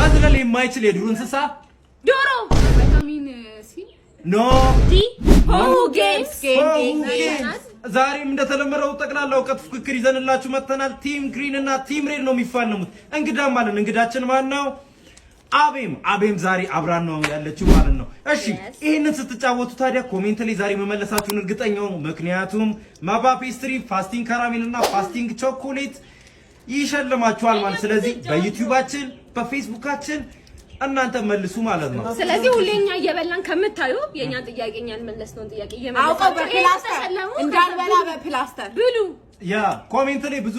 ማዝለል የማይችል የዱር እንስሳ ዶሮ ቪታሚን ሲ ኖ ዲ ጌምስ ዛሬም እንደተለመደው ጠቅላላ እውቀት ፍክክር ይዘንላችሁ መጥተናል። ቲም ግሪን እና ቲም ሬድ ነው የሚፋለሙት። እንግዳም አለን። እንግዳችን ማን ነው? አቤም ዛሬ አብራን ነው ያለችው ማለት ነው። እሺ ይሄንን ስትጫወቱ ታዲያ ኮሜንት ላይ ዛሬ መመለሳችሁን እርግጠኛው፣ ምክንያቱም ማባ ፔስትሪ ፋስቲንግ ካራሜል እና ፋስቲንግ ቾኮሌት ይሸልማችኋል ማለት። ስለዚህ በዩቲዩባችን በፌስቡካችን እናንተ መልሱ ማለት ነው። ስለዚህ ሁሌኛ እየበላን ከምታዩ የኛ ጥያቄኛ ያልመለስነው ጥያቄ አውቀው በፕላስተር እንዳልበላ በፕላስተር ብሉ። ያ ኮሜንት ላይ ብዙ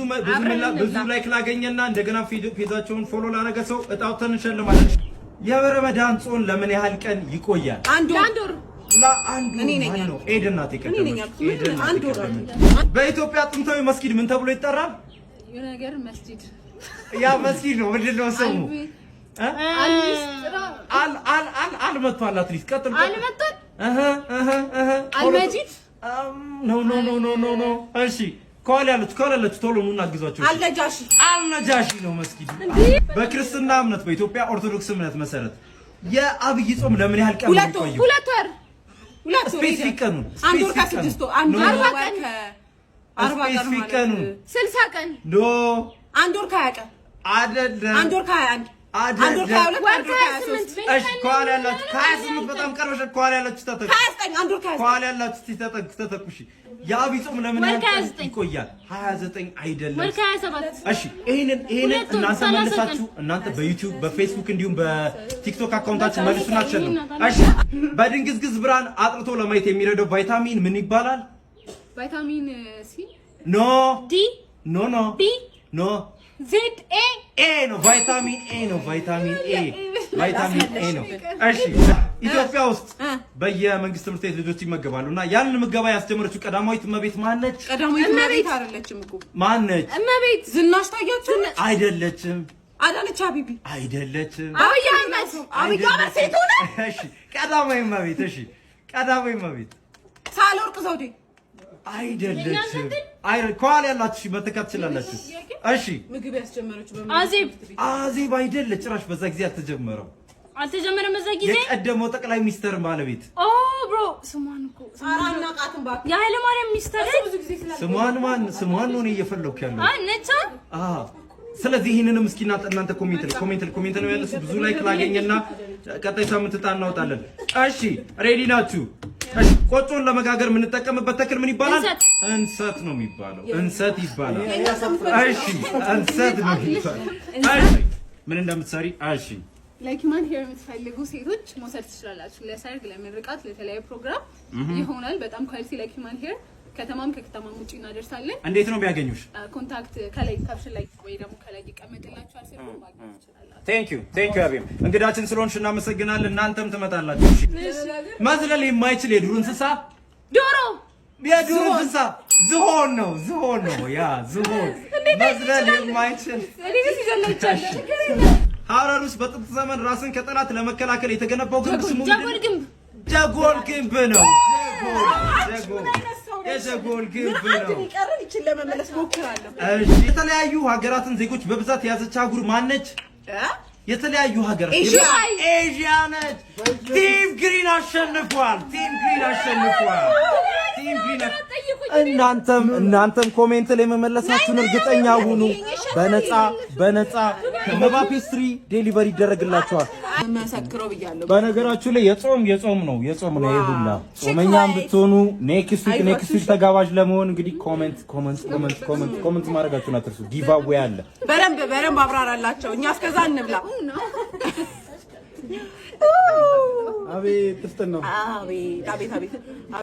ላይክ ላገኘና እንደገና ፔጃቸውን ፎሎ ላደረገ ሰው እጣው እንሸልማለን። የረመዳን ጾም ለምን ያህል ቀን ይቆያል? አንድ ወር ነው። ኤደናት በኢትዮጵያ ጥንታዊ መስጊድ ምን ተብሎ ይጠራል? የነገር መስጊድ ያ መስጊድ ነው። ምንድነው ስሙ? አልመቷል አትሊስት ቀጥል አልመቷል አልመጂድ ኖ እሺ ከኋላ ያለች ቶሎ ኑና አግዟቸው። አልነጃሺ ነው መስጊዱ። በክርስትና እምነት በኢትዮጵያ ኦርቶዶክስ እምነት መሰረት የአብይ ጾም ለምን ያህል ቀን ነው? ሁለት ወር ስፔሲፊክ ቀኑ አንድ ወር ከ6 ወር አንድ ወር ስፔሲፊክ ቀኑ 60 ቀን ኖ አንድ ወር ከ20 ቀን አይደለም። አንድ ወር ከ21 አንድ ወር ከ22 እሺ ከኋላ ያላችሁ ከ28 በጣም ቀርበሽ ከኋላ ያላችሁ ተጠቁ። አንድ ወር ከኋላ ያላችሁ ተጠቁ። የአብይ ጾም ለምን ያህል ይቆያል? 29 አይደለም ወር ከ27። እሺ ይሄንን እናንተ መልሳችሁ እናንተ በዩቲዩብ በፌስቡክ እንዲሁም በቲክቶክ አካውንታችን መልሱና አትችሉም። እሺ በድንግዝግዝ ብርሃን አጥርቶ ለማየት የሚረዳው ቫይታሚን ምን ይባላል? ቫይታሚን ሲ ኖ ዲ ኖ ቢ ኖ ዜድ ኤ ነው። ቫይታሚን ኤ ነው። ቫይታሚን ኤ ነው። እሺ ኢትዮጵያ ውስጥ በየመንግስት ትምህርት ቤት ልጆች ይመገባሉ እና ያንን ምገባ ያስጀመረችው ቀዳማዊት እመቤት ማነች? ቀዳማዊት እመቤት አይደለችም እኮ ማነች? እመቤት ዝናሽ ታያችሁ? አይደለችም። አዳነች አቤቤ አይደለችም። አብይ አህመድ ሴት ሆነ። እሺ ቀዳማዊት እመቤት። እሺ ቀዳማዊት እመቤት ሳህለወርቅ ዘውዴ አይደለችም። ከኋላ ያላችሁ መተካት ትችላላችሁ። እሺ ምግብ ያስጀመረችው አዜብ አይደለች። ጭራሽ በዛ ጊዜ አልተጀመረም። በዛ ጊዜ የቀደመው ጠቅላይ ሚኒስትር ባለቤት ብሮ ስሟን እኮ አራናቃቱን ባክ የኃይለ ማርያም ሚኒስትር ስሟን ነው እየፈለኩ ያለው ነቻ። ስለዚህ ይሄንንም እስኪ እናንተ ኮሜንት ነው ያለሱ ብዙ ላይክ ላገኘና ቀጣይ ሳምንት እናወጣለን። እሺ ሬዲ ናችሁ? እሺ ቆጮን ለመጋገር የምንጠቀምበት ተክል ምን ይባላል? እንሰት ነው የሚባለው። እንሰት ይባላል። እሺ እንሰት ነው የሚባለው። እሺ ምን እንደምትሰሪ? እሺ ለኪማን ሄር የምትፈልጉ ሴቶች መውሰድ ትችላላችሁ። ለሰርግ፣ ለምርቃት፣ ለተለያየ ፕሮግራም ይሆናል። በጣም ኳሊቲ ለኪማን ሄር ከተማም ከከተማም ውጪ እናደርሳለን። እንዴት ነው ቢያገኙሽ? ኮንታክት ከላይ ካፕሽን ላይ ወይ ደግሞ ከላይ ይቀመጥላችኋል። ስልኩን ማግኘት ትችላላችሁ። ቴንክ ዩ አቤም እንግዳችን ስለሆንሽ እናመሰግናለን። እናንተም ትመጣላችሁ። እሺ መዝለል የማይችል የዱር እንስሳ ዶሮ። የዱር እንስሳ ዝሆን ነው። ያ ዝሆን መዝለል የማይችል ሐረር ውስጥ በጥንት ዘመን ራስን ከጠላት ለመከላከል የተገነባው ግንብ ስሙ ጀጎል ግንብ ነው። የጀጎል ግንብ ነው። ይቀርብ ይችላል ለመመለስ ሞክራለሁ። እሺ የተለያዩ ሀገራትን ዜጎች በብዛት የያዘች አህጉር ማነች? የተለያዩ ሀገራት ኤዥያ ነች። ቲም ግሪን አሸንፏል። እናንተም ኮሜንት ላይ መመለሳችሁን እርግጠኛ ሁኑ። በነፃ ከመባ ፔስትሪ ዴሊቨሪ ይደረግላችኋል። መሰክረው ብያለሁ። በነገራችሁ ላይ የጾም ነው ይሁላ ጾመኛም ብትሆኑ ኔክስት ዊክ ተጋባዥ ለመሆን እንግዲህ ኮሜንት ማድረጋችሁን አትርሱ። ጊቫዌ አለ። በደንብ አብራራላቸው። እኛ እስከዛ እንብላ። አቤት ጥፍጥን ነው። አቤት